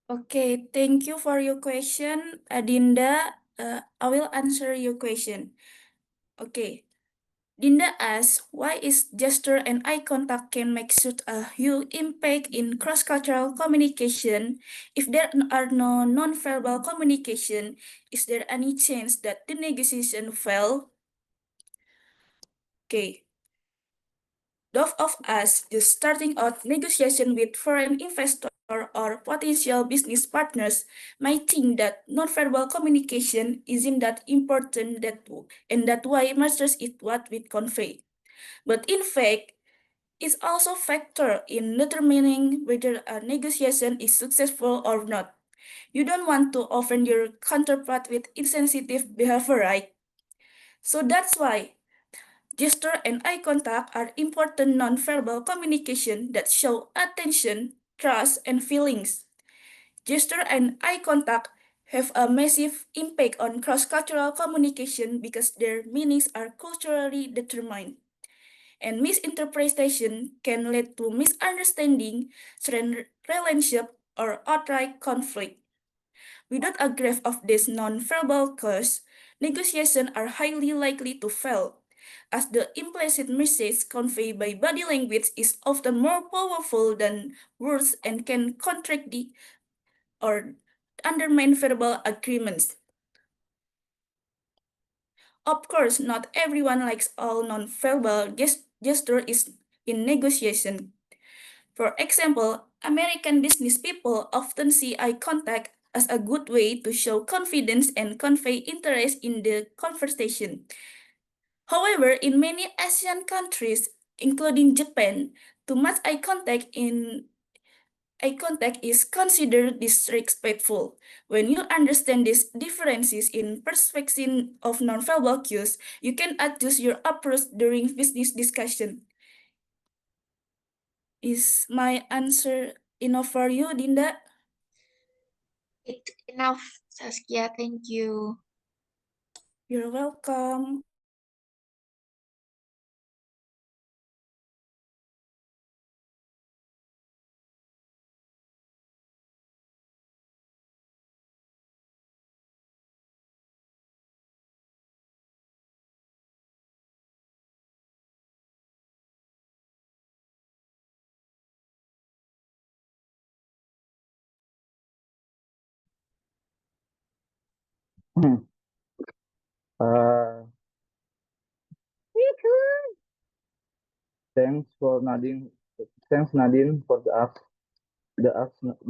Okay, thank you for your question, Dinda. I will answer your question. Okay, Dinda asks, why is gesture and eye contact can make such a huge impact in cross-cultural communication? If there are no non-verbal communication, is there any chance that the negotiation fail? Okay. Those of us just starting out negotiation with foreign investor or potential business partners might think that nonverbal communication isn't that important and that why matters is what we convey. But in fact, it's also factor in determining whether a negotiation is successful or not. You don't want to offend your counterpart with insensitive behavior, right? So that's why gesture and eye contact are important nonverbal communication that show attention, trust, and feelings. Gesture and eye contact have a massive impact on cross-cultural communication because their meanings are culturally determined. And misinterpretation can lead to misunderstanding, strained relationship, or outright conflict. Without a graph of these non-verbal cues, negotiations are highly likely to fail, as the implicit message conveyed by body language is often more powerful than words and can contradict or undermine verbal agreements. Of course, not everyone likes all non-verbal gesture is in negotiation. For example, American business people often see eye contact as a good way to show confidence and convey interest in the conversation. However, in many Asian countries, including Japan, too much eye contact is considered disrespectful. When you understand these differences in perception of nonverbal cues, you can adjust your approach during business discussion. Is my answer enough for you, Dinda? It's enough, Saskia. Thank you. You're welcome. Uh, thanks for Nadine. Thanks Nadine for the ask. The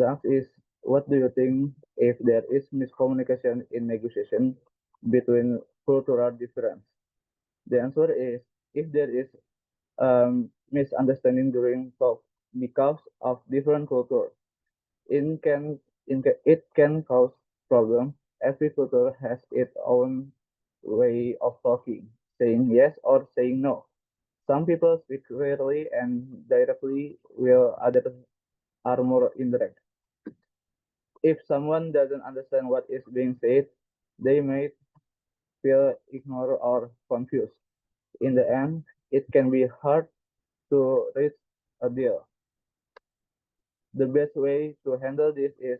ask is, what do you think if there is miscommunication in negotiation between cultural difference? The answer is, if there is misunderstanding during talk because of different culture, it can cause problems. Every culture has its own way of talking, saying yes or saying no. Some people speak clearly and directly, while others are more indirect. If someone doesn't understand what is being said, they may feel ignored or confused. In the end, it can be hard to reach a deal. The best way to handle this is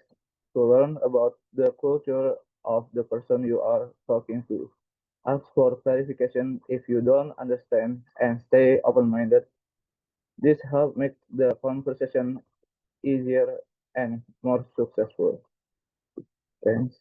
to learn about the culture of the person you are talking to. Ask for clarification if you don't understand and stay open-minded. This helps make the conversation easier and more successful. Thanks.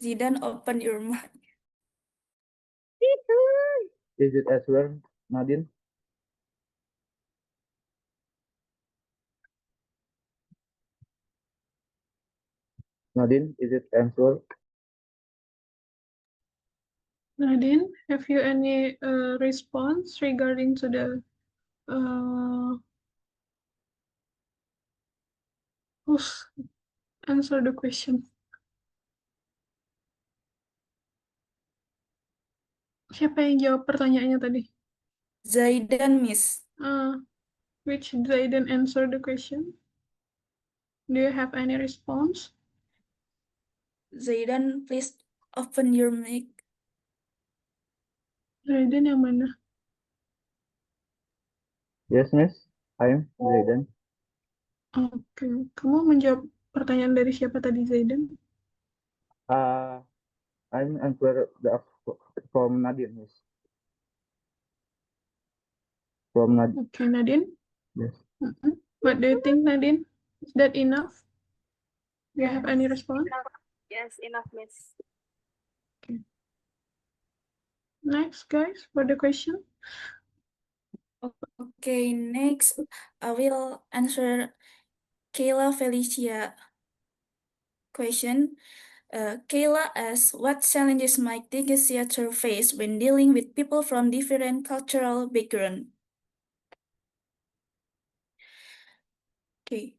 Zidan, open your mic. Is it as well, Nadine? Nadine, is it answer? Nadine, have you any response regarding to the Who's answer the question? Siapa yang jawab pertanyaannya tadi? Zaidan, Miss. Which Zaidan answer the question? Do you have any response? Zaidan, please open your mic. Zaidan yang mana? Yes, Miss. I'm Zaidan. Oke, kamu menjawab pertanyaan dari siapa tadi, Zaidan? I'm answer from Nadine, Miss. From Nadine. Okay, Nadine. Yes. What do you think, Nadine? Is that enough? Do you have any response? Yes, enough, Miss. Next, guys, for the question. Okay, next I will answer Kayla Felicia question. Kayla asks, what challenges might negotiator face when dealing with people from different cultural background? Okay.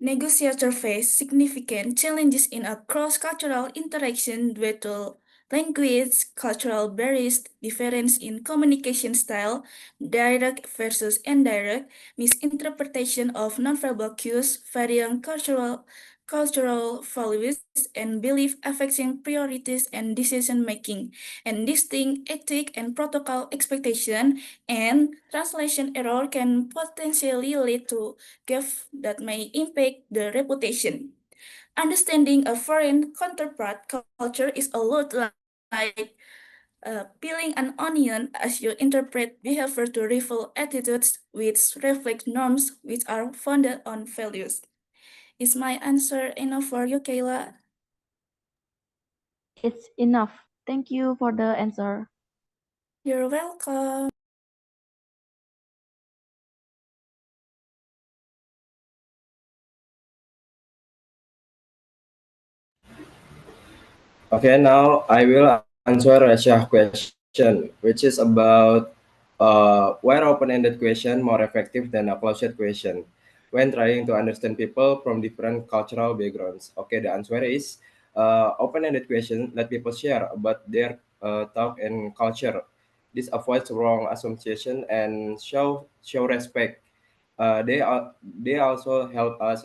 Negotiator face significant challenges in a cross-cultural interaction due to language, cultural barriers, difference in communication style, direct versus indirect, misinterpretation of nonverbal cues, varying cultural values and belief affecting priorities and decision making, and distinct ethic and protocol expectation, and translation error can potentially lead to gap that may impact the reputation. Understanding a foreign counterpart culture is a lot like peeling an onion as you interpret behavior to reveal attitudes which reflect norms which are founded on values. Is my answer enough for you, Kayla? It's enough. Thank you for the answer. You're welcome. Okay, now I will answer Rasha's question, which is about why open-ended question more effective than a closed question when trying to understand people from different cultural backgrounds. Okay, the answer is open-ended question let people share about their thought and culture. This avoids wrong association and show respect. They also help us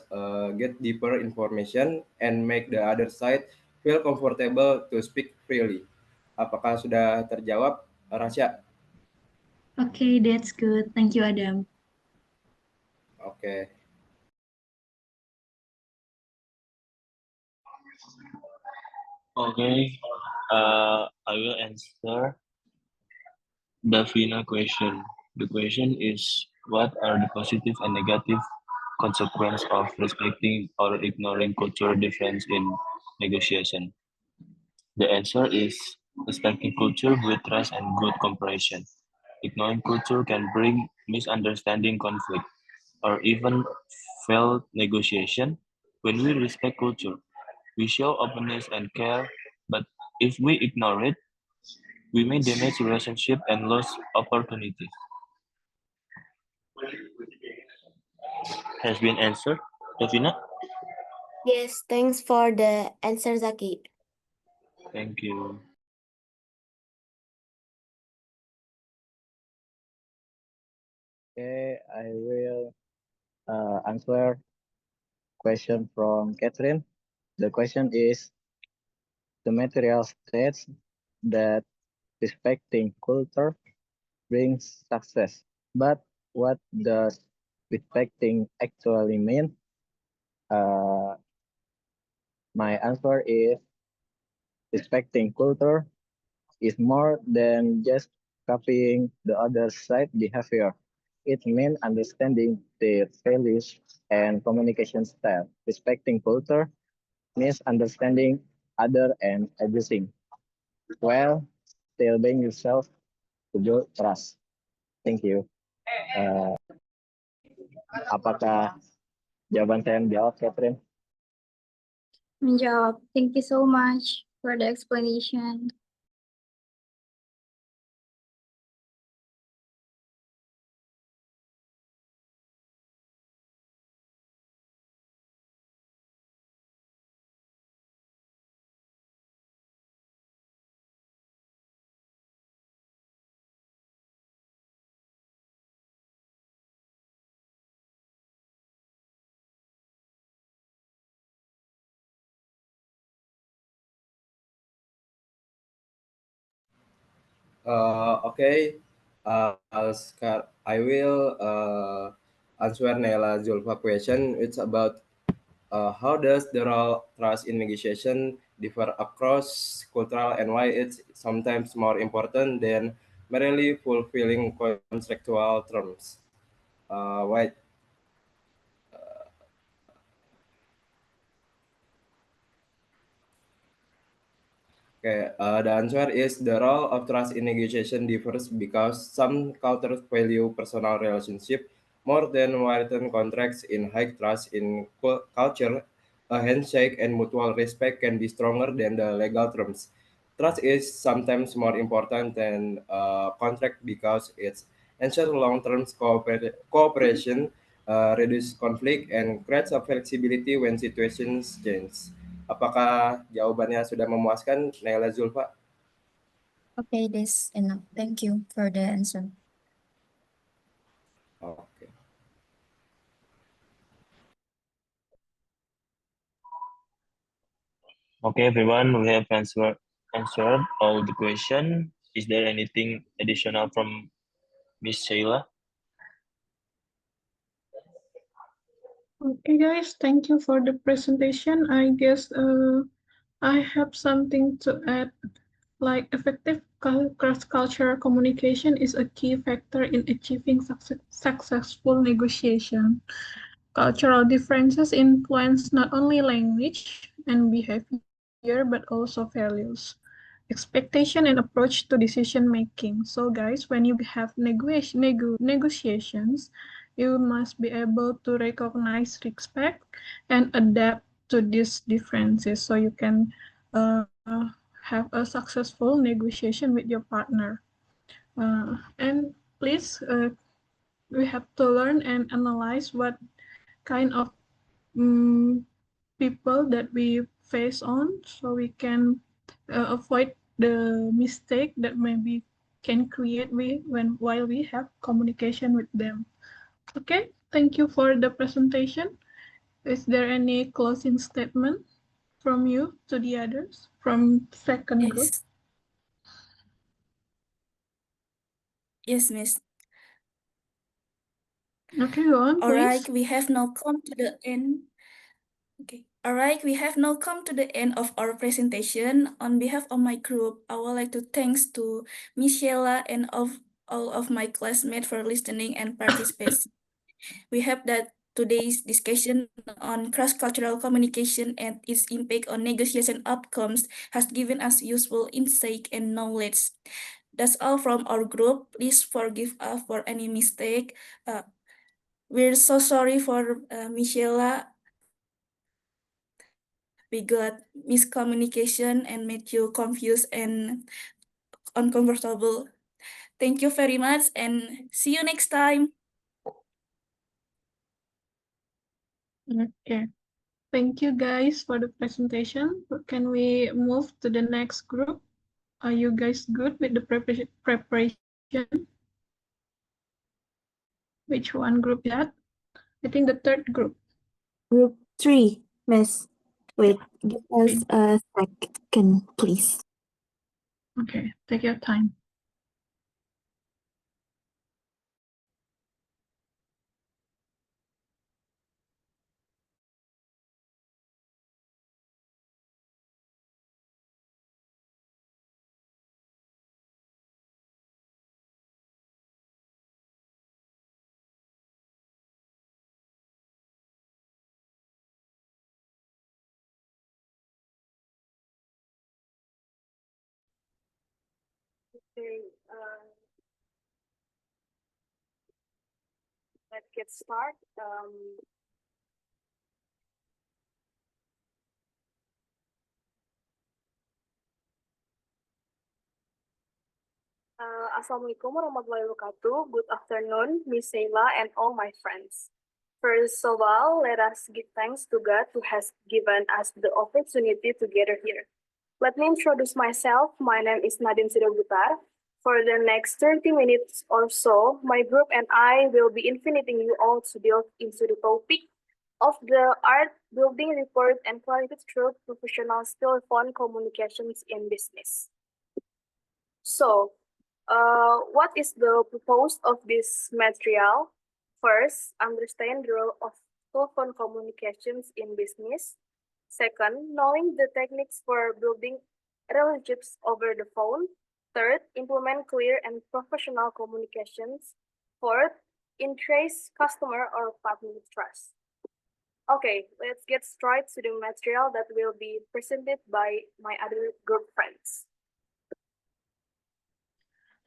get deeper information and make the other side feel comfortable to speak freely. Apakah sudah terjawab, Rasya? Okay, that's good. Thank you, Adam. Oke. Okay, I will answer Davina question. The question is, what are the positive and negative consequences of respecting or ignoring cultural difference in negotiation? The answer is respecting culture with trust and good cooperation. Ignoring culture can bring misunderstanding, conflict, or even failed negotiation. When we respect culture, we show openness and care, but if we ignore it, we may damage relationship and lose opportunities. Has been answered, Davina? Yes, thanks for the answer, Zaki. Thank you. Okay, I will answer question from Catherine. The question is, the material states that respecting culture brings success. But what does respecting actually mean? My answer is respecting culture is more than just copying the other side behavior. It means understanding their values and communication style. Respecting culture means understanding other and adjusting. Well, still being yourself to build trust. Thank you. Apakah jawaban saya menjawab, Catherine? Menjawab. Thank you so much for the explanation. Okay. I will answer Naila Zulfa question. It's about how does the role trust in negotiation differ across cultural and why it's sometimes more important than merely fulfilling contractual terms. Why? Okay, the answer is the role of trust in negotiation differs because some cultures value personal relationship more than written contracts. In high trust in culture, a handshake and mutual respect can be stronger than the legal terms. Trust is sometimes more important than contract because it ensures long-term cooperation, reduce conflict, and creates a flexibility when situations change. Apakah jawabannya sudah memuaskan, Naila Zulfa? Okay, this enough. Thank you for the answer. Oke. Okay, everyone, we have answered all the question. Is there anything additional from Miss Sheila? Okay, guys, thank you for the presentation. I guess I have something to add. Like effective cross-cultural communication is a key factor in achieving successful negotiation. Cultural differences influence not only language and behavior, but also values, expectation, and approach to decision making. So, guys, when you have negotiations, you must be able to recognize, respect, and adapt to these differences so you can have a successful negotiation with your partner. And please, we have to learn and analyze what kind of people that we face on so we can avoid the mistake that maybe can create while we have communication with them. Okay, thank you for the presentation. Is there any closing statement from you to the others from second group? Yes. Yes, Miss. Okay, go on, All right, please. we have now come to the end. Okay. All right, we have now come to the end of our presentation. On behalf of my group, I would like to thanks to Michela and of all of my classmates for listening and participating. We hope that today's discussion on cross-cultural communication and its impact on negotiation outcomes has given us useful insight and knowledge. That's all from our group. Please forgive us for any mistake. We're so sorry for Michela. We got miscommunication and made you confused and uncomfortable. Thank you very much and see you next time. Okay. Thank you guys for the presentation. Can we move to the next group? Are you guys good with the preparation? Which one group is that? I think the third group. Group 3, Miss. Wait, give us a second, please. Okay, take your time. Okay, let's get started. Assalamualaikum warahmatullahi wabarakatuh. Good afternoon, Miss Sheila and all my friends. First of all, let us give thanks to God who has given us the opportunity to gather here. Let me introduce myself. My name is Nadine Sidobutar. For the next 30 minutes or so, my group and I will be inviting you all to delve into the topic of the art building report and quality through professional telephone communications in business. So, What is the purpose of this material? First, understand the role of telephone communications in business. Second, knowing the techniques for building relationships over the phone. Third, implement clear and professional communications. Fourth, increase customer or partner trust. Okay, let's get straight to the material that will be presented by my other group friends.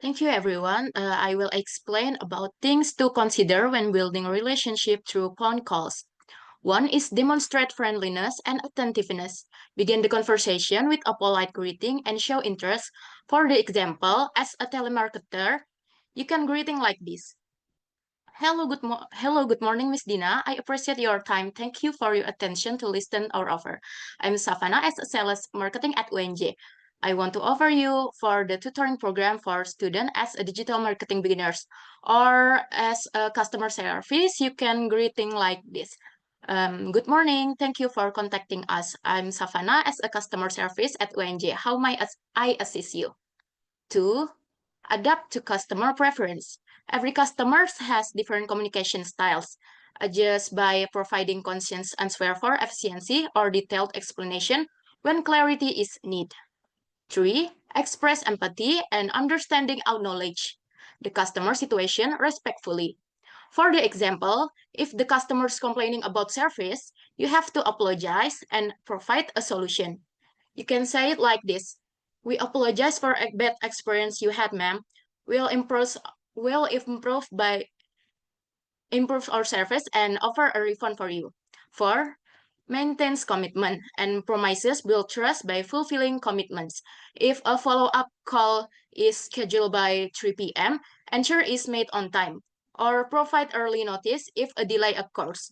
Thank you, everyone. I will explain about things to consider when building a relationship through phone calls. One is demonstrate friendliness and attentiveness. Begin the conversation with a polite greeting and show interest. For the example, as a telemarketer, you can greeting like this. Hello, good morning, Miss Dina. I appreciate your time. Thank you for your attention to listen our offer. I'm Savannah as a sales marketing at UNJ. I want to offer you for the tutoring program for students as a digital marketing beginners or as a customer service. You can greeting like this. Good morning. Thank you for contacting us. I'm Savannah as a customer service at UNJ. How may I assist you? 2. Adapt to customer preference. Every customer has different communication styles. Adjust by providing conscious answer for efficiency or detailed explanation when clarity is needed. 3. Express empathy and understanding acknowledge the customer situation respectfully. For the example, if the customer is complaining about service, you have to apologize and provide a solution. You can say it like this. We apologize for a bad experience you had, ma'am. We'll improve our service and offer a refund for you. 4. Maintains commitment and promises build trust by fulfilling commitments. If a follow-up call is scheduled by 3 p.m., ensure is made on time, or provide early notice if a delay occurs.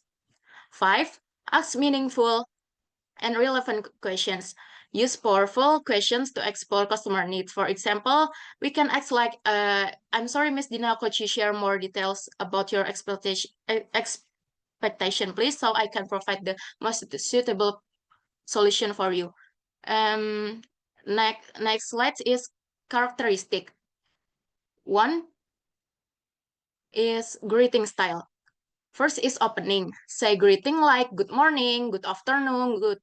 5. Ask meaningful and relevant questions. Use powerful questions to explore customer needs. For example, we can ask like, I'm sorry, Miss Dina, could you share more details about your expectation, please, so I can provide the most suitable solution for you. Next slide is characteristic. 1 is greeting style. First is opening. Say greeting like good morning, good afternoon, good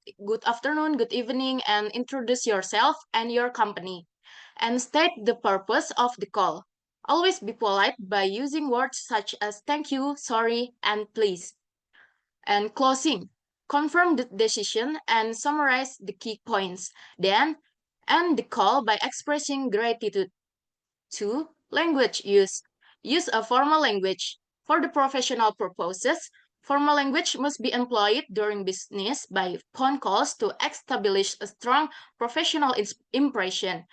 evening, and introduce yourself and your company. And state the purpose of the call. Always be polite by using words such as thank you, sorry, and please. And closing. Confirm the decision and summarize the key points. Then end the call by expressing gratitude. 2. Language use. Use a formal language. For the professional purposes, formal language must be employed during business by phone calls to establish a strong professional impression,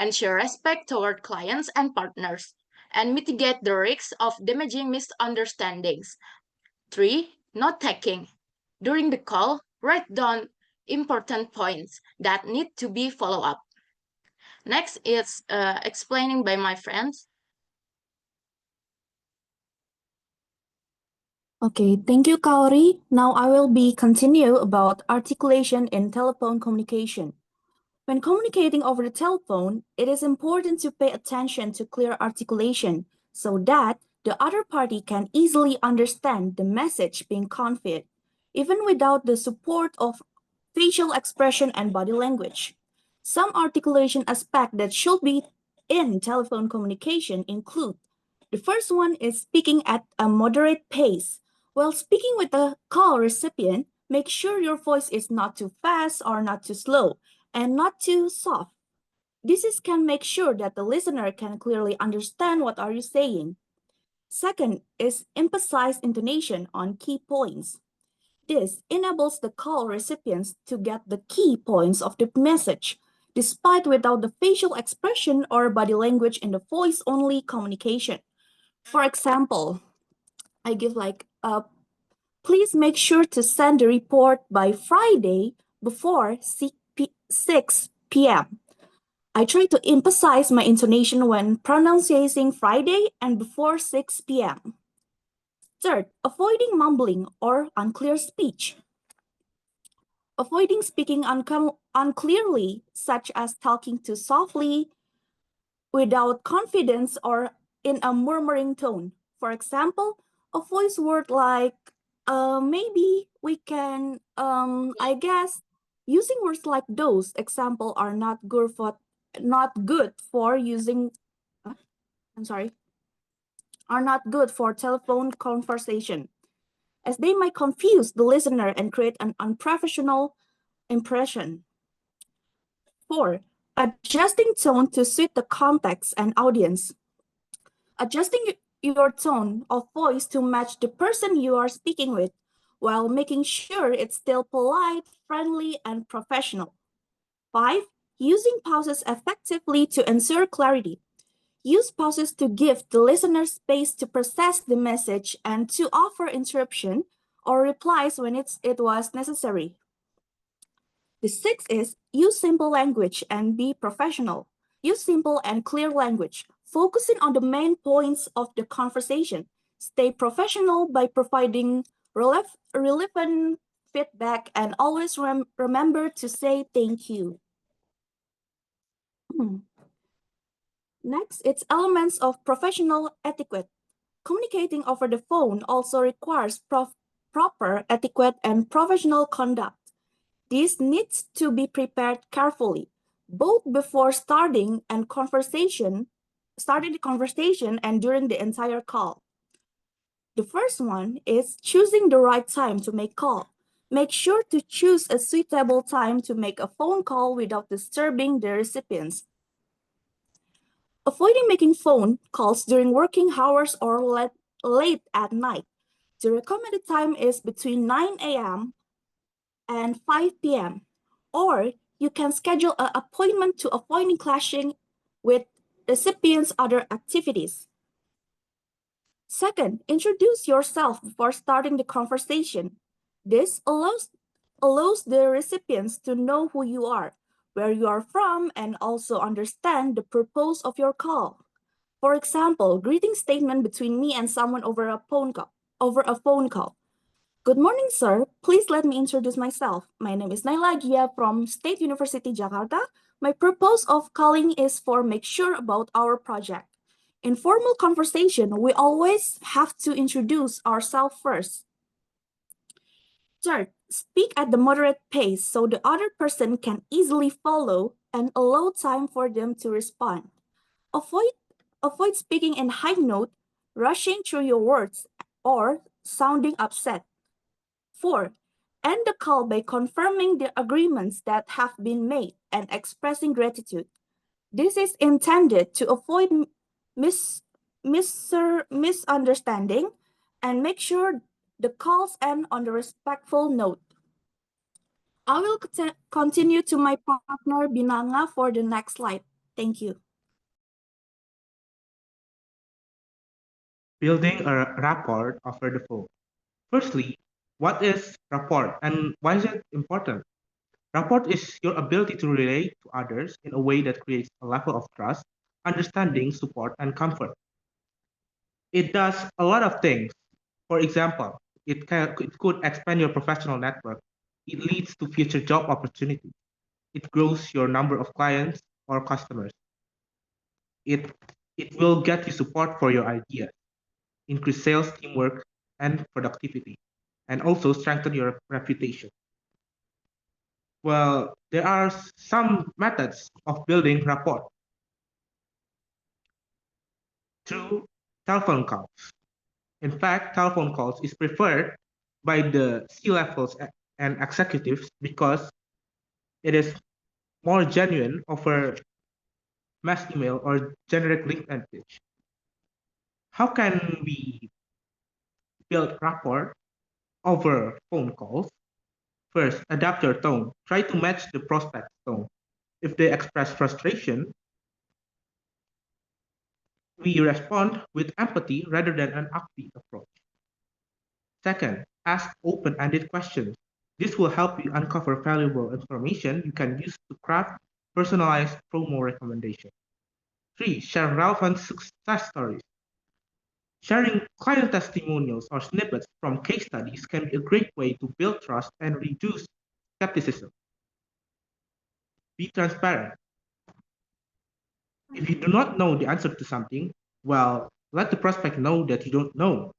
ensure respect toward clients and partners, and mitigate the risks of damaging misunderstandings. 3. Note-taking. During the call, write down important points that need to be followed up. Next is explaining by my friends. Okay, thank you, Kaori. Now I will be continue about articulation in telephone communication. When communicating over the telephone, it is important to pay attention to clear articulation so that the other party can easily understand the message being conveyed, even without the support of facial expression and body language. Some articulation aspects that should be in telephone communication include: the first one is speaking at a moderate pace. While speaking with the call recipient, make sure your voice is not too fast or not too slow, and not too soft. Can make sure that the listener can clearly understand what are you saying. Second is emphasize intonation on key points. This enables the call recipients to get the key points of the message, despite without the facial expression or body language in the voice-only communication. For example, I give like, please make sure to send the report by Friday before 6 p.m. I try to emphasize my intonation when pronouncing Friday and before 6 p.m. Third, avoiding mumbling or unclear speech. Avoiding speaking unclearly, such as talking too softly, without confidence or in a murmuring tone. For example, a voice word like maybe we can, I guess, using words like those example are not good for using, I'm sorry, are not good for telephone conversation, as they might confuse the listener and create an unprofessional impression. 4. Adjusting tone to suit the context and audience. Adjusting your tone of voice to match the person you are speaking with, while making sure it's still polite, friendly, and professional. 5. Using pauses effectively to ensure clarity. Use pauses to give the listener space to process the message and to offer interruption or replies when it was necessary. The sixth is use simple language and be professional. Use simple and clear language, focusing on the main points of the conversation. Stay professional by providing relevant feedback and always remember to say thank you. Next, it's elements of professional etiquette. Communicating over the phone also requires proper etiquette and professional conduct. This needs to be prepared carefully, both before starting the conversation and during the entire call. The first one is choosing the right time to make call. Make sure to choose a suitable time to make a phone call without disturbing the recipients. Avoiding making phone calls during working hours or late at night. The recommended time is between 9 a.m. and 5 p.m. Or you can schedule an appointment to avoid clashing with recipients' other activities. Second, introduce yourself before starting the conversation. This allows the recipients to know who you are, where you are from, and also understand the purpose of your call. For example, greeting statement between me and someone over a phone call. Good morning, sir. Please let me introduce myself. My name is Naila Gia from State University Jakarta. My purpose of calling is for make sure about our project. In formal conversation, we always have to introduce ourselves first. Third, speak at the moderate pace so the other person can easily follow and allow time for them to respond. Avoid speaking in high note, rushing through your words, or sounding upset. 4. End the call by confirming the agreements that have been made and expressing gratitude. This is intended to avoid misunderstanding and make sure the calls end on a respectful note. I will continue to my partner Binanga for the next slide. Thank you. Building a rapport over the phone. Firstly, what is rapport and why is it important? Rapport is your ability to relate to others in a way that creates a level of trust, understanding, support, and comfort. It does a lot of things. For example, it could expand your professional network. It leads to future job opportunities. It grows your number of clients or customers. It will get you support for your ideas, increase sales, teamwork, and productivity, and also strengthen your reputation. Well, there are some methods of building rapport through telephone calls. In fact, telephone calls is preferred by the C-levels and executives because it is more genuine over mass email or generic link message. How can we build rapport over phone calls? First, adapt your tone. Try to match the prospect's tone. If they express frustration, we respond with empathy rather than an upbeat approach. Second, ask open-ended questions. This will help you uncover valuable information you can use to craft personalized promo recommendations. 3. Share relevant success stories. Sharing client testimonials or snippets from case studies can be a great way to build trust and reduce skepticism. Be transparent. If you do not know the answer to something, well, let the prospect know that you don't know,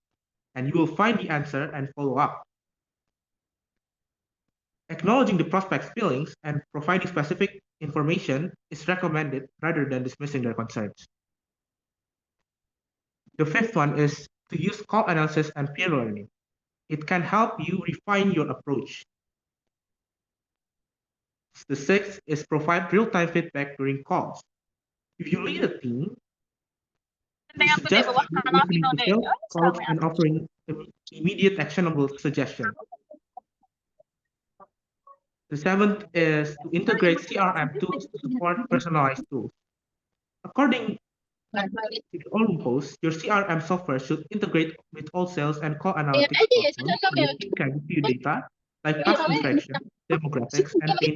and you will find the answer and follow up. Acknowledging the prospect's feelings and providing specific information is recommended rather than dismissing their concerns. The fifth one is to use call analysis and peer learning. It can help you refine your approach. The sixth is provide real-time feedback during calls. If you lead a team, we suggest listening to failed calls and offering immediate actionable suggestions. The seventh is to integrate CRM tools to support personalized tools. According to the Olympus, your CRM software should integrate with all sales and call analytics platforms so that you can view data like past interaction, demographics, and pain.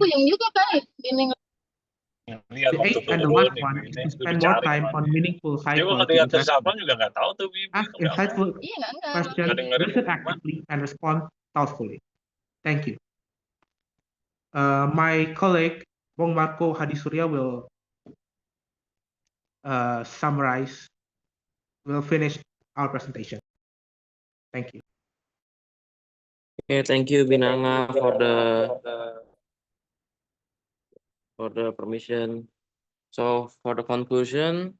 Lihat The waktu eighth and the turun last nih, one is ini to udah spend more dicari time kemana. on meaningful, Dia kok high-quality ngeliat investment. siapa juga nggak tahu tuh Bibi Ask itu nggak mau. insightful questions, Dengerin listen pengumuman. actively, and respond thoughtfully. Thank you. My colleague, Bong Marco Hadisurya, will finish our presentation. Thank you. Okay, thank you, Binanga, for the permission. So for the conclusion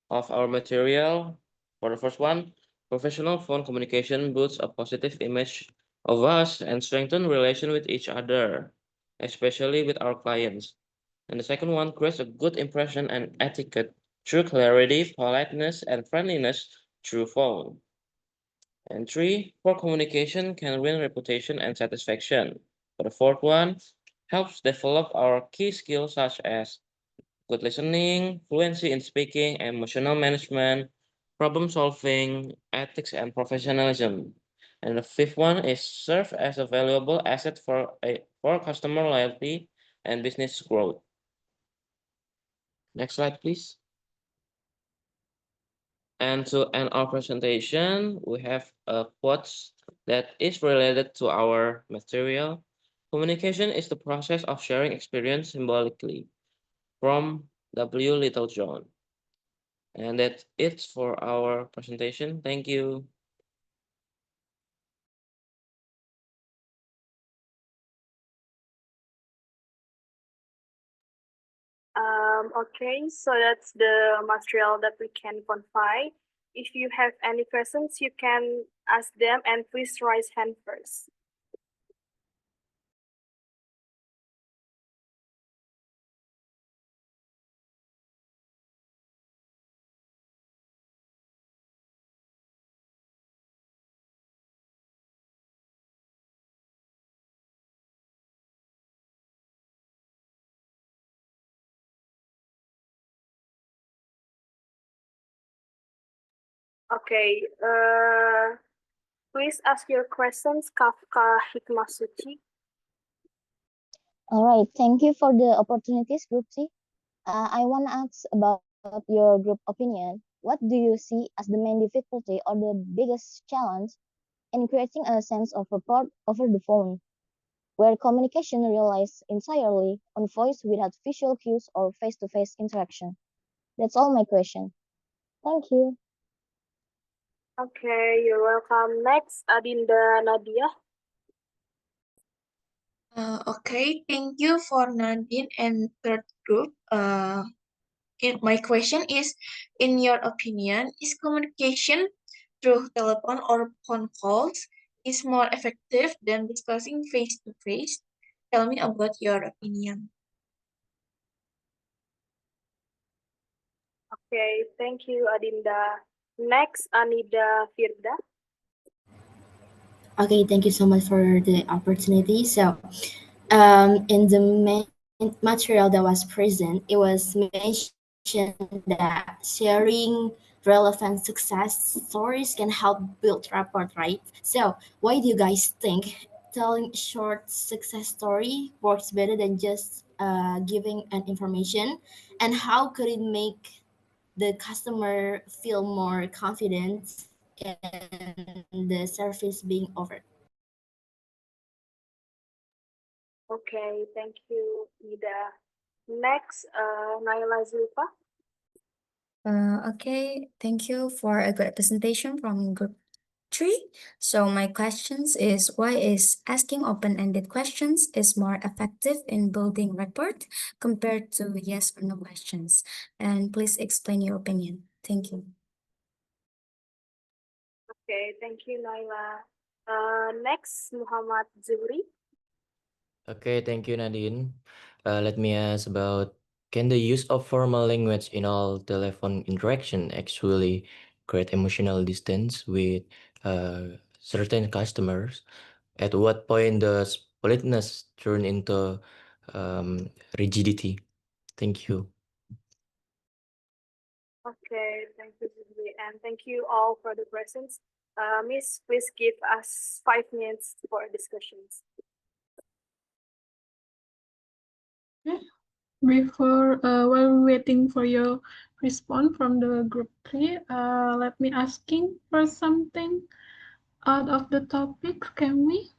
of our material, for the first one, professional phone communication boosts a positive image of us and strengthen relation with each other, especially with our clients. And the second one creates a good impression and etiquette through clarity, politeness, and friendliness through phone. And three, poor communication can ruin reputation and satisfaction. For the fourth one, helps develop our key skills such as good listening, fluency in speaking, emotional management, problem solving, ethics, and professionalism. And the fifth one is serve as a valuable asset for customer loyalty and business growth. Next slide, please. And to end our presentation, we have a quote that is related to our material. Communication is the process of sharing experience symbolically, from W. Littlejohn. And that's it for our presentation. Thank you. Okay, so that's the material that we can confide. If you have any questions, you can ask them, and please raise hand first. Okay, please ask your questions, Kafka Hikmasuci. All right, thank you for the opportunities, Group C. I want to ask about your group opinion. What do you see as the main difficulty or the biggest challenge in creating a sense of rapport over the phone, where communication relies entirely on voice without visual cues or face-to-face interaction? That's all my question. Thank you. Okay, you're welcome. Next, Adinda Nadia. Okay, thank you for Nadine and third group. My question is, in your opinion, is communication through telephone or phone calls is more effective than discussing face to face? Tell me about your opinion. Okay, thank you, Adinda. Next, Anida Firda. Okay, thank you so much for the opportunity. So, in the main material that was present, it was mentioned that sharing relevant success stories can help build rapport, right? So, why do you guys think telling short success story works better than just giving an information? And how could it make the customer feel more confident in the service being offered? Okay, thank you, Ida. Next, Naila Zulfa. Okay, thank you for a great presentation from Group 3. So my questions is, why is asking open-ended questions is more effective in building rapport compared to yes or no questions? And please explain your opinion. Thank you. Okay, thank you, Naila. Next, Muhammad Zuhri. Okay, thank you, Nadine. Let me ask about, can the use of formal language in all telephone interaction actually create emotional distance with certain customers? At what point does politeness turn into rigidity? Thank you. Okay, thank you, Zuhri, and thank you all for the questions. Miss, please give us 5 minutes for discussions. While waiting for your response from the Group 3, let me asking for something out of the topic, can we?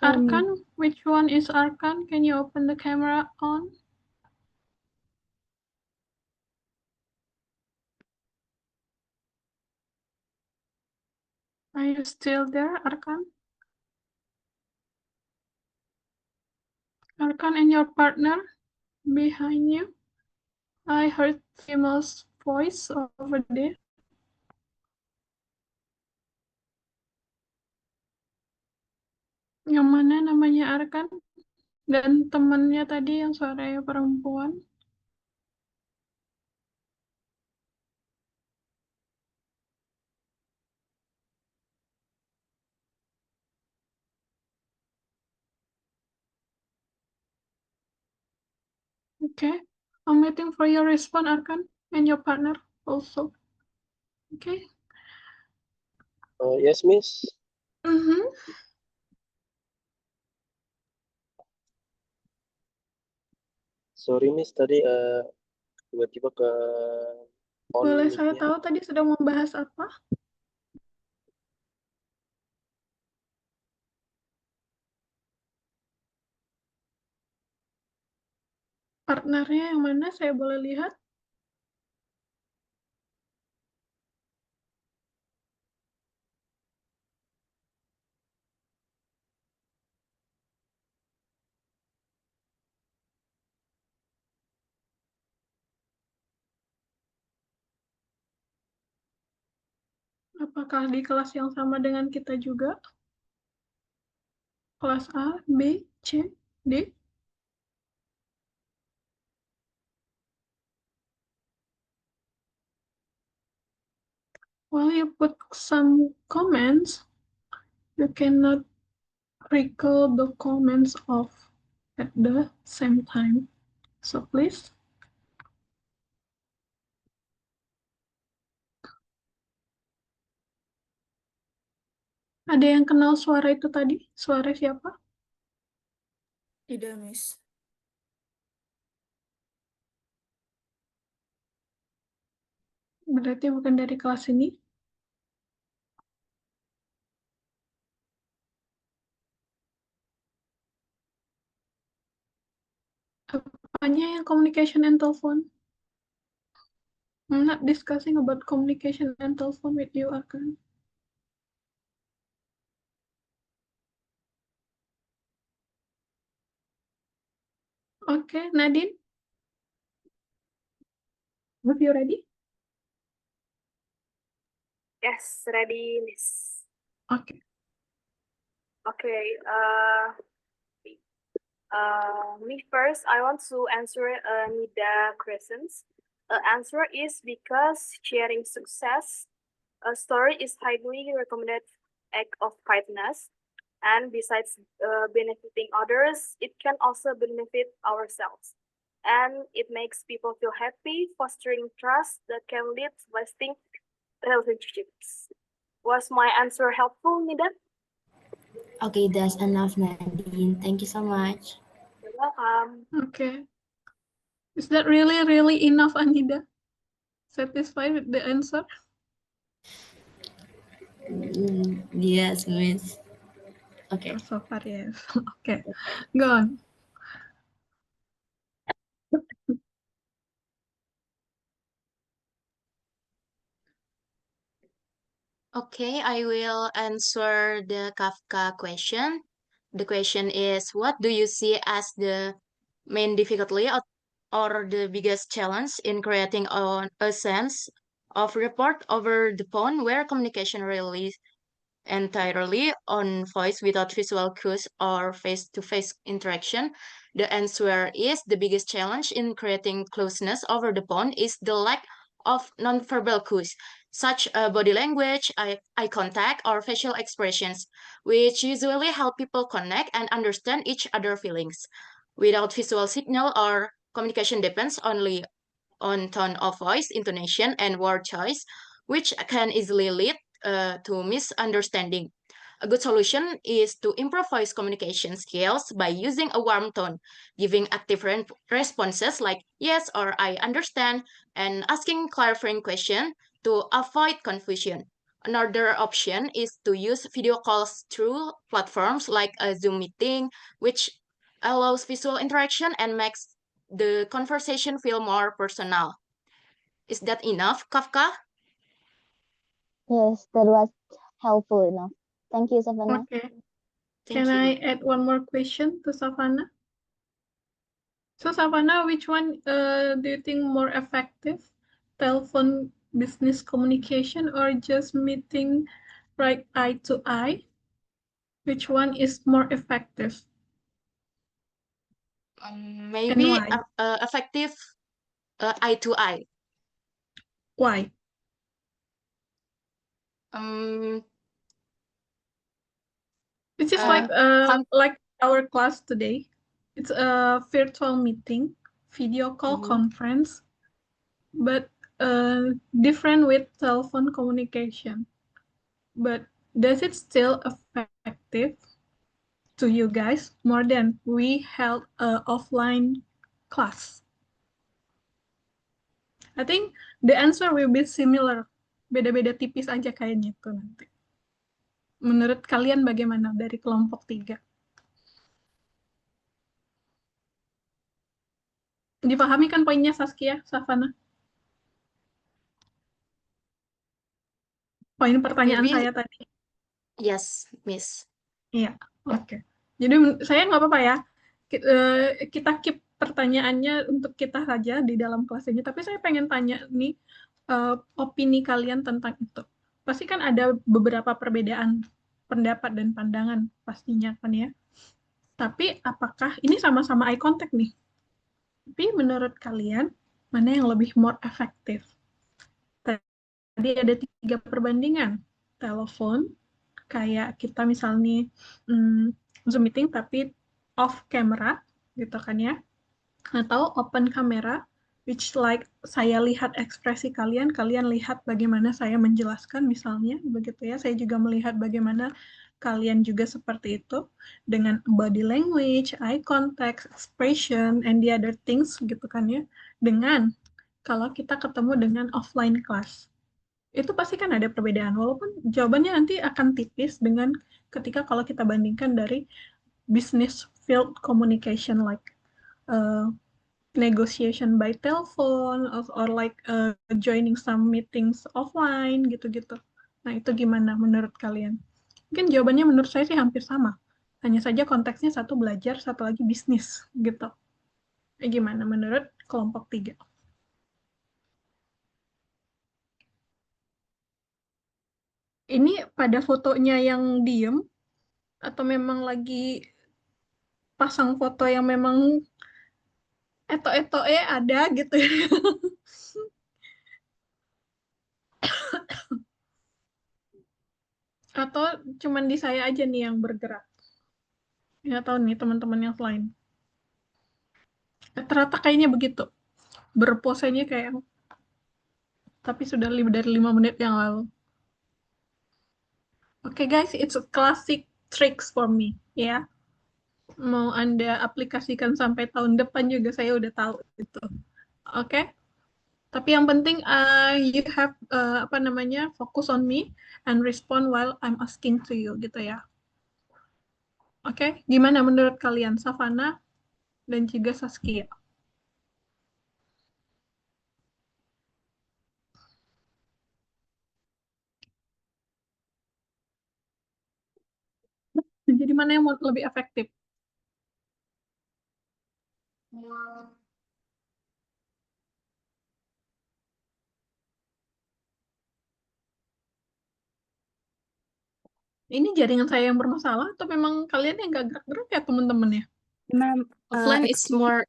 Arkan, which one is Arkan? Can you open the camera on? Are you still there, Arkan? Arkan and your partner behind you? I heard female's voice over there. Yang mana namanya Arkan? Dan temannya tadi yang suaranya perempuan. Okay, I'm waiting for your response, Arkan, and your partner also. Okay. Yes, Miss. Sorry, Miss, tadi tiba-tiba ke on Boleh saya mic-nya. tahu tadi sedang membahas apa? Partnernya yang mana? Saya boleh lihat? Apakah di kelas yang sama dengan kita juga? Kelas A, B, C, D? While you put some comments, you cannot recall the comments of at the same time. So please. Ada yang kenal suara itu tadi? Suara siapa? Tidak, Miss. Berarti bukan dari kelas ini? Apanya yang communication and telephone? I'm not discussing about communication and telephone with you, Arkan. Okay, Nadine? Are you ready? Yes, ready, Miss. Okay. Okay, me first, I want to answer Nida questions. Answer is because sharing success story is highly recommended act of kindness, and besides benefiting others, it can also benefit ourselves, and it makes people feel happy, fostering trust that can lead to lasting relationships. Was my answer helpful, Nida? Okay, that's enough, Nadine. Thank you so much. You're welcome. Okay. Is that really enough, Anida? Satisfied with the answer? Yes, Miss. Okay. So far, yes. Okay, go on. Okay, I will answer the Kafka question. The question is, what do you see as the main difficulty or the biggest challenge in creating a sense of rapport over the phone where communication relies entirely on voice without visual cues or face-to-face interaction? The answer is the biggest challenge in creating closeness over the phone is the lack of nonverbal cues, such as body language, eye contact, or facial expressions, which usually help people connect and understand each other's feelings. Without visual signal or communication depends only on tone of voice, intonation, and word choice, which can easily lead to misunderstanding. A good solution is to improvise communication skills by using a warm tone, giving active responses like yes or I understand, and asking clarifying questions to avoid confusion. Another option is to use video calls through platforms like a Zoom meeting, which allows visual interaction and makes the conversation feel more personal. Is that enough, Kafka? Yes, that was helpful enough. Thank you, Savannah. Okay. Thank Can you. I add one more question to Savannah? So Savannah, which one do you think more effective? Telephone business communication or just meeting right eye to eye? Which one is more effective? Maybe why? effective eye to eye. Why? This is like our class today. It's a virtual meeting, video call conference, but different with telephone communication. But does it still effective to you guys more than we held a offline class? I think the answer will be similar. Beda-beda tipis aja kayaknya itu nanti. Menurut kalian bagaimana dari kelompok 3? Dipahami kan poinnya Saskia, Savannah? Poin pertanyaan Maybe- saya tadi. Yes, Miss. Iya, oke. Jadi saya nggak apa-apa ya. Kita keep pertanyaannya untuk kita saja di dalam kelas ini. Tapi saya pengen tanya nih, opini kalian tentang itu. Pasti kan ada beberapa perbedaan pendapat dan pandangan pastinya kan ya. Tapi apakah ini sama-sama eye contact nih? Tapi menurut kalian mana yang lebih more efektif? Tadi ada 3 perbandingan. Telepon, kayak kita misalnya Zoom meeting tapi off camera gitu kan ya, atau open camera which like saya lihat ekspresi kalian, kalian lihat bagaimana saya menjelaskan misalnya begitu ya, saya juga melihat bagaimana kalian juga seperti itu dengan body language, eye contact, expression, and the other things gitu kan ya, dengan kalau kita ketemu dengan offline class. Itu pasti kan ada perbedaan, walaupun jawabannya nanti akan tipis dengan ketika kalau kita bandingkan dari business field communication like negotiation by telephone or like joining some meetings offline gitu-gitu. Nah, itu gimana menurut kalian? Mungkin jawabannya menurut saya sih hampir sama. Hanya saja konteksnya satu belajar, satu lagi bisnis gitu. Gimana menurut kelompok 3? Ini pada fotonya yang diem atau memang lagi pasang foto yang memang eto-etoe ada gitu ya. Atau cuman di saya aja nih yang bergerak. Nggak tahu nih teman-teman yang lain. Ternyata kayaknya begitu. Berposenya kayak tapi sudah lebih dari 5 menit yang lalu. Oke guys, it's a classic tricks for me, ya. Mau Anda aplikasikan sampai tahun depan juga saya udah tahu itu. Oke. Tapi yang penting you have focus on me and respond while I'm asking to you gitu ya. Oke, gimana menurut kalian Savannah dan juga Saskia? Jadi mana yang lebih efektif? Ini jaringan saya yang bermasalah atau memang kalian yang gak gerak-gerak ya teman-teman ya? Ma'am, Offline is excuse more.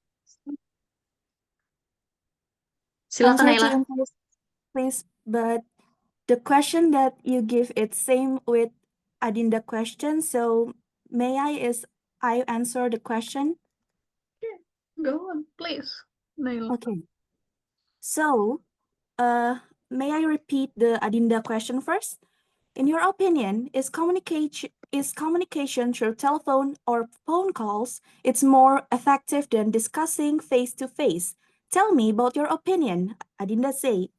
Silakan sorry to Naila. interrupt, please, but the question that you give it's same with Adinda question. So may I answer the question? Go on, please, Naila. Okay. So, may I repeat the Adinda question first? In your opinion, is communication through telephone or phone calls it's more effective than discussing face to face? Tell me about your opinion, Adinda say.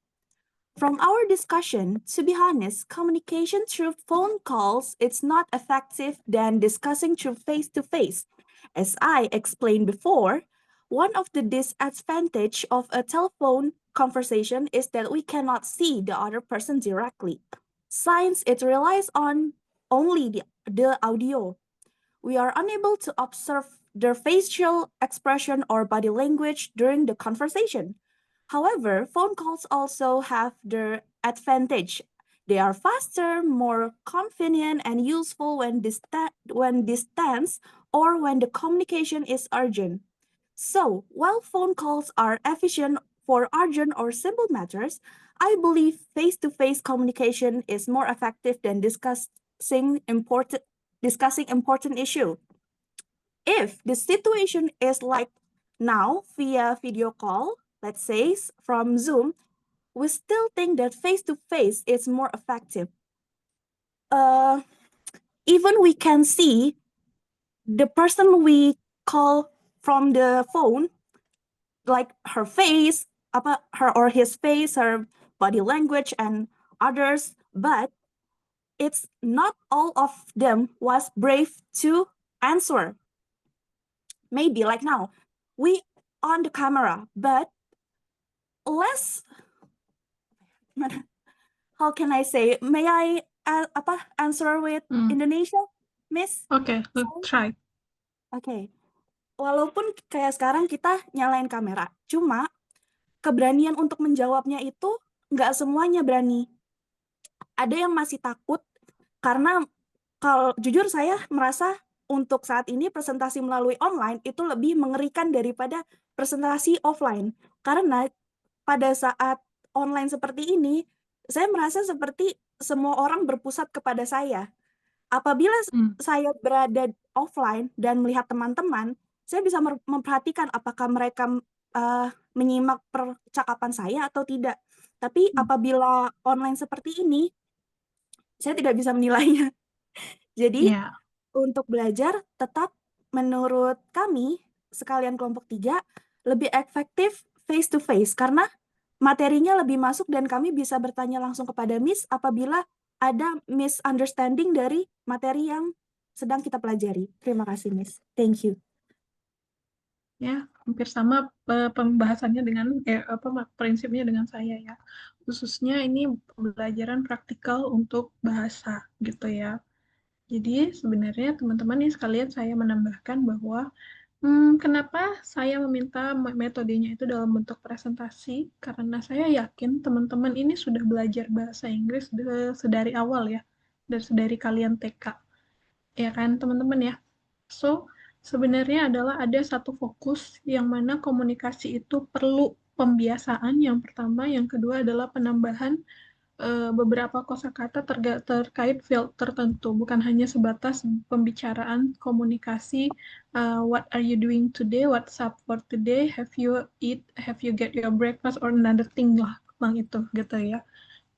From our discussion, to be honest, communication through phone calls it's not effective than discussing through face to face. As I explained before, one of the disadvantage of a telephone conversation is that we cannot see the other person directly. Since it relies on only the audio, we are unable to observe their facial expression or body language during the conversation. However, phone calls also have their advantage. They are faster, more convenient, and useful when distance or when the communication is urgent. So, while phone calls are efficient for urgent or simple matters, I believe face-to-face communication is more effective than discussing important issue. If the situation is like now via video call, let's say from Zoom, we still think that face-to-face is more effective. Even we can see the person we call from the phone, like her face, her or his face, her body language, and others, but it's not all of them was brave to answer. Maybe like now, we on the camera, but less, how can I say, may I answer with Indonesia, Miss? Okay, let's try. Okay. Walaupun kayak sekarang kita nyalain kamera, cuma keberanian untuk menjawabnya itu nggak semuanya berani. Ada yang masih takut karena kalau jujur saya merasa untuk saat ini presentasi melalui online itu lebih mengerikan daripada presentasi offline. Karena pada saat online seperti ini, saya merasa seperti semua orang berpusat kepada saya. Apabila saya berada offline dan melihat teman-teman, saya bisa memperhatikan apakah mereka menyimak percakapan saya atau tidak. Tapi apabila online seperti ini, saya tidak bisa menilainya. Jadi untuk belajar tetap menurut kami sekalian kelompok 3 lebih efektif face to face karena materinya lebih masuk dan kami bisa bertanya langsung kepada Miss apabila ada misunderstanding dari materi yang sedang kita pelajari. Terima kasih, Miss. Thank you. Ya, hampir sama pembahasannya dengan prinsipnya dengan saya ya. Khususnya ini pembelajaran praktikal untuk bahasa gitu ya. Jadi sebenarnya teman-teman ini sekalian saya menambahkan bahwa kenapa saya meminta metodenya itu dalam bentuk presentasi? Karena saya yakin teman-teman ini sudah belajar bahasa Inggris sedari awal ya, dari kalian TK. Ya kan teman-teman ya? So, sebenarnya adalah ada satu fokus yang mana komunikasi itu perlu pembiasaan yang pertama, yang kedua adalah penambahan beberapa kosakata terkait field tertentu, bukan hanya sebatas pembicaraan komunikasi. What are you doing today? What's up for today? Have you eat? Have you get your breakfast or another thing lah, tentang itu gitu ya.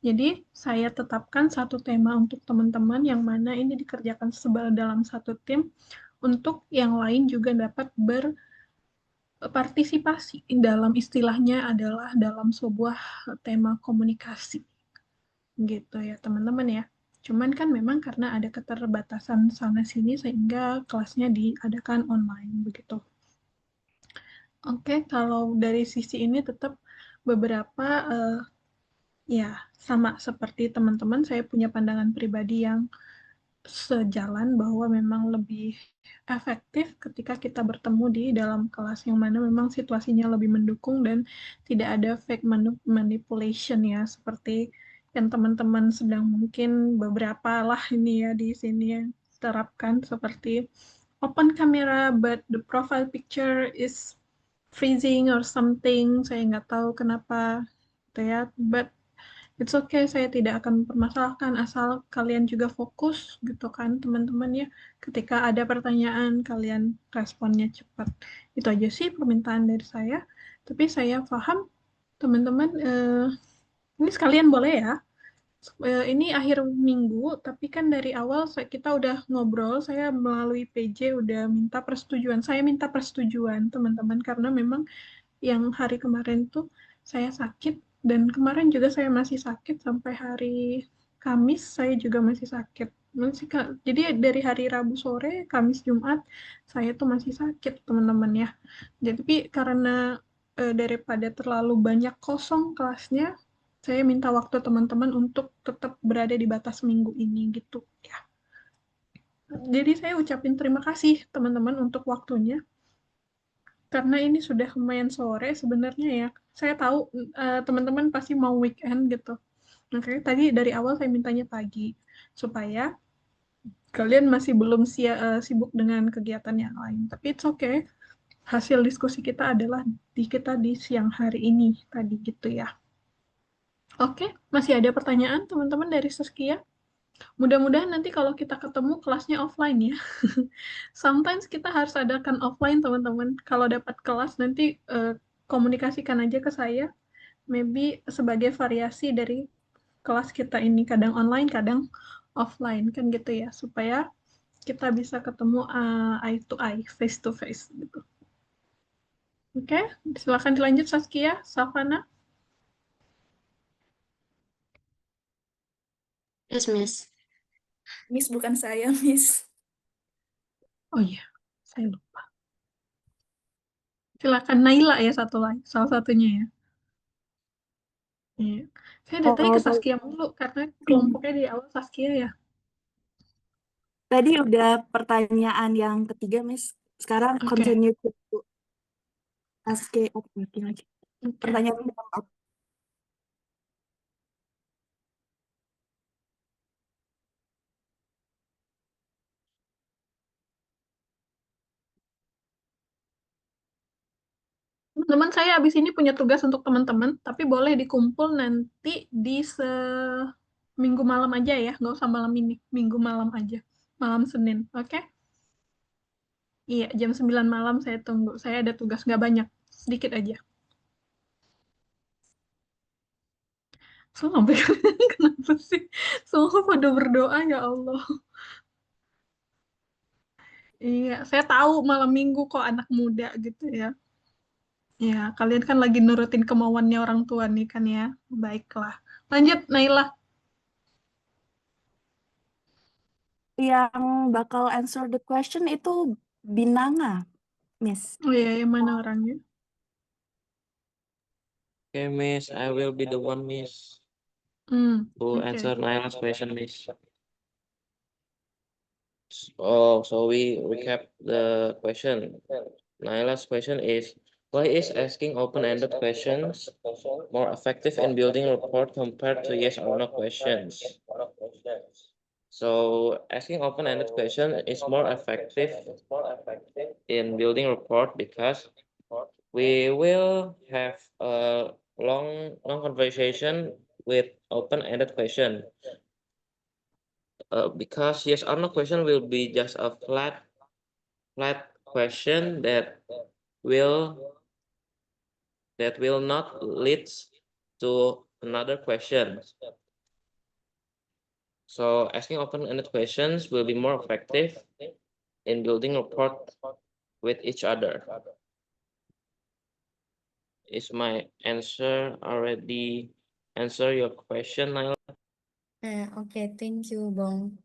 Jadi saya tetapkan satu tema untuk teman-teman yang mana ini dikerjakan dalam satu tim untuk yang lain juga dapat berpartisipasi dalam istilahnya adalah dalam sebuah tema komunikasi. Gitu ya teman-teman ya. Cuman kan memang karena ada keterbatasan sana-sini sehingga kelasnya diadakan online begitu. Oke, kalau dari sisi ini tetap beberapa ya sama seperti teman-teman, saya punya pandangan pribadi yang sejalan bahwa memang lebih efektif ketika kita bertemu di dalam kelas yang mana memang situasinya lebih mendukung dan tidak ada fake manipulation ya, seperti yang teman-teman sedang mungkin beberapa lah ini ya di sini yang terapkan, seperti open camera but the profile picture is freezing or something. Saya nggak tahu kenapa gitu ya, but it's okay, saya tidak akan mempermasalahkan asal kalian juga fokus gitu kan teman-teman ya. Ketika ada pertanyaan kalian responnya cepat. Itu aja sih permintaan dari saya. Tapi saya paham teman-teman, ini sekalian boleh ya. Ini akhir minggu, tapi kan dari awal kita udah ngobrol, saya melalui PJ udah minta persetujuan. Saya minta persetujuan teman-teman karena memang yang hari kemarin tuh saya sakit dan kemarin juga saya masih sakit sampai hari Kamis saya juga masih sakit. Jadi dari hari Rabu sore, Kamis Jumat saya tuh masih sakit teman-teman ya. Jadi karena daripada terlalu banyak kosong kelasnya, saya minta waktu teman-teman untuk tetap berada di batas minggu ini gitu ya. Jadi saya ucapin terima kasih teman-teman untuk waktunya karena ini sudah lumayan sore sebenarnya ya. Saya tahu teman-teman pasti mau weekend gitu. Makanya tadi dari awal saya mintanya pagi supaya kalian masih belum sibuk dengan kegiatan yang lain. Tapi it's okay. Hasil diskusi kita adalah kita di siang hari ini tadi gitu ya. Oke, masih ada pertanyaan teman-teman dari Saskia? Mudah-mudahan nanti kalau kita ketemu kelasnya offline ya. Sometimes kita harus adakan offline teman-teman. Kalau dapat kelas nanti komunikasikan aja ke saya. Maybe sebagai variasi dari kelas kita ini. Kadang online, kadang offline. Kan gitu ya. Supaya kita bisa ketemu eye to eye, face to face gitu. Oke, silakan dilanjut Saskia, Savana. Yes, Miss. Miss bukan saya, Miss. Oh iya, saya lupa. Silakan Naila ya satu lagi, salah satunya ya. Iya. Saya datanya ke Saskia mulu karena kelompoknya di awal Saskia ya. Tadi udah pertanyaan yang ketiga, Miss. Sekarang Oke. continue to ask lagi. Pertanyaan keempat. Teman-teman saya habis ini punya tugas untuk teman-teman, tapi boleh dikumpul nanti di minggu malam aja ya, nggak usah malam ini, minggu malam aja, malam Senin, oke? Iya, jam 9 malam saya tunggu, saya ada tugas nggak banyak, sedikit aja. Sampai kenapa sih? Semua pada berdoa ya Allah. Iya, saya tahu malam minggu kok anak muda gitu ya. Ya, kalian kan lagi nurutin kemauannya orang tua nih kan ya. Baiklah. Lanjut, Naila. Yang bakal answer the question itu Binanga, Miss. Oh iya, yang mana orangnya? Okay, Miss, I will be the one, Miss, to Okay. answer Naila's question, Miss. Oh, so we recap the question. Naila's question is, why is asking open-ended questions more effective in building rapport compared to yes or no questions? So asking open-ended question is more effective in building rapport because we will have a long conversation with open-ended question. Because yes or no question will be just a flat question that will not lead to another question. So asking open-ended questions will be more effective in building rapport with each other. Is my answer already answer your question, Naila? Okay, thank you, Bong.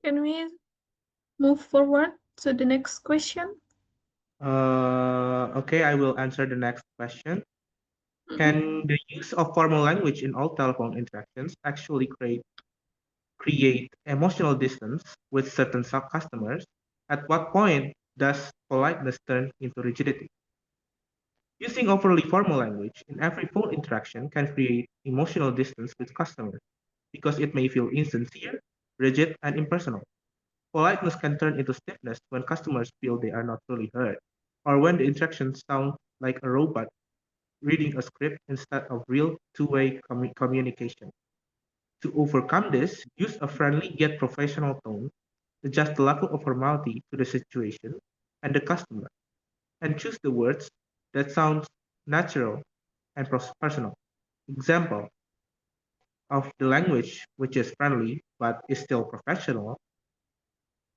Can we move forward to the next question? Okay, I will answer the next question. Can the use of formal language in all telephone interactions actually create emotional distance with certain customers? At what point does politeness turn into rigidity? Using overly formal language in every phone interaction can create emotional distance with customers because it may feel insincere, rigid, and impersonal. Politeness can turn into stiffness when customers feel they are not truly heard, or when the interaction sounds like a robot reading a script instead of real two-way communication. To overcome this, use a friendly yet professional tone, adjust the level of formality to the situation and the customer, and choose the words that sound natural and personal. Example of the language which is friendly but is still professional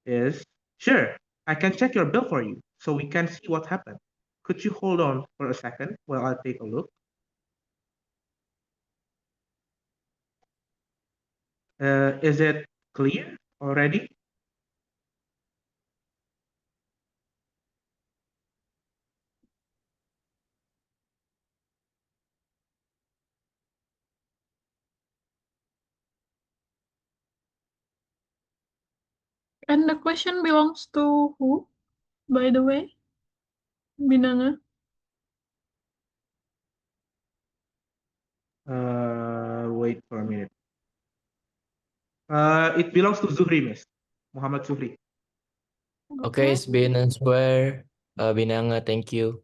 is, sure, I can check your bill for you so we can see what happened. Could you hold on for a second while I take a look? Is it clear already? And the question belongs to who, by the way? Binanga? Wait for a minute. It belongs to Zuhri, Miss. Muhammad Zuhri. Okay, it's been answered. Binanga, thank you.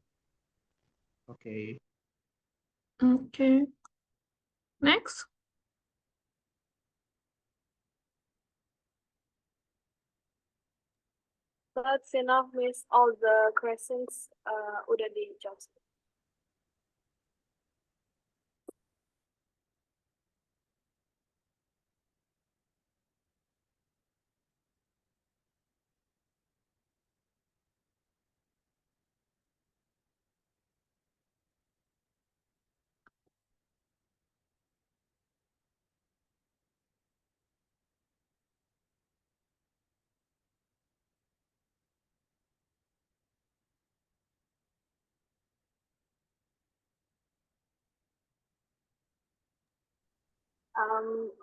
Okay. Okay. Next. That's enough, Miss. All the questions udah dijawab.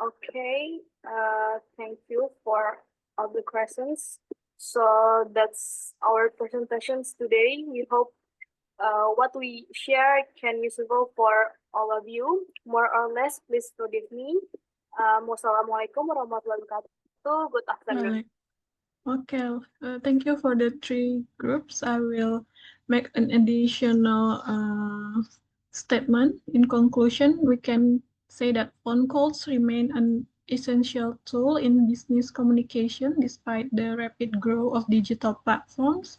Okay, thank you for all the questions. So that's our presentations today. We hope what we share can be useful for all of you. More or less, please forgive me. Wassalamualaikum warahmatullahi wabarakatuh. Good afternoon. Okay, thank you for the 3 groups. I will make an additional statement. In conclusion, we can say that phone calls remain an essential tool in business communication despite the rapid growth of digital platforms.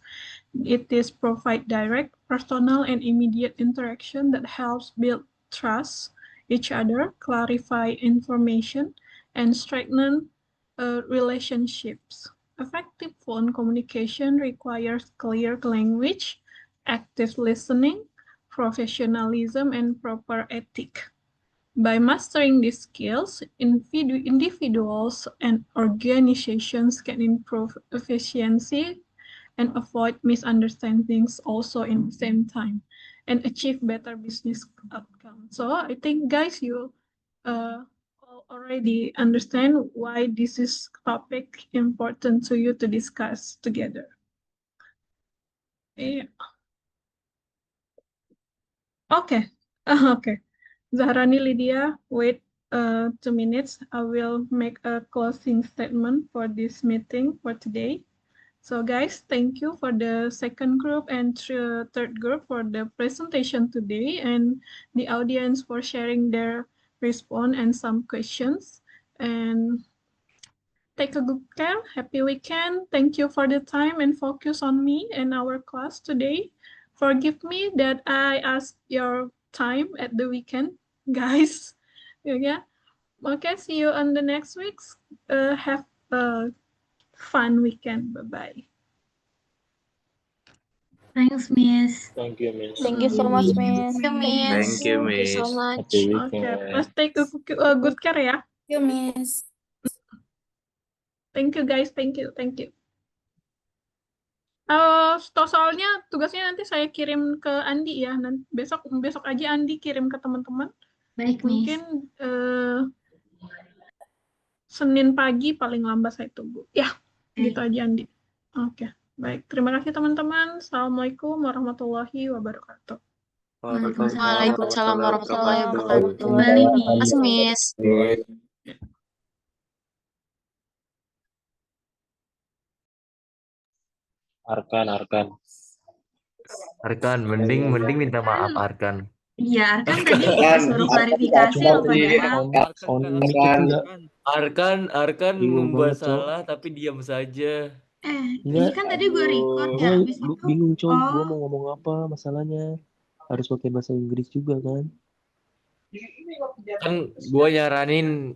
It is provide direct, personal, and immediate interaction that helps build trust each other, clarify information, and strengthen relationships. Effective phone communication requires clear language, active listening, professionalism, and proper ethic. By mastering these skills, individuals and organizations can improve efficiency and avoid misunderstandings also in the same time and achieve better business outcomes. So I think, guys, you already understand why this is topic important to you to discuss together. Yeah. Okay. Okay. Zahrani, Lydia, wait 2 minutes. I will make a closing statement for this meeting for today. So guys, thank you for the second group and third group for the presentation today and the audience for sharing their response and some questions. And take a good care. Happy weekend. Thank you for the time and focus on me and our class today. Forgive me that I asked your time at the weekend, guys. Yeah. Okay, see you on the next week's. Have a fun weekend. Bye-bye. Thanks, Miss. Thank you, Miss. Thank you so much, Miss. Thank you, Miss. Thank you, so Miss. much. Happy Okay, weekend. let's take a good care ya. You, Miss. Thank you guys, thank you. Soalnya tugasnya nanti saya kirim ke Andi ya. Nanti besok aja Andi kirim ke teman-teman. Baik, Miss. Mungkin Senin pagi paling lambat saya tunggu. Ya, gitu aja Andi. Oke, baik. Terima kasih teman-teman. Assalamualaikum warahmatullahi wabarakatuh. Waalaikumsalam warahmatullahi wabarakatuh. Kembali, Mas Miss. Miss. Arkan, mending minta maaf Arkan. Iya, Arkan tadi kita suruh klarifikasi loh padahal. Arkan Bingung membuat banget, Cok. salah tapi diam saja. Ini kan tadi gue record ya, Gue habis itu. bingung, Cok. Gue Oh, mau ngomong apa masalahnya. Harus pakai bahasa Inggris juga kan. Kan gue nyaranin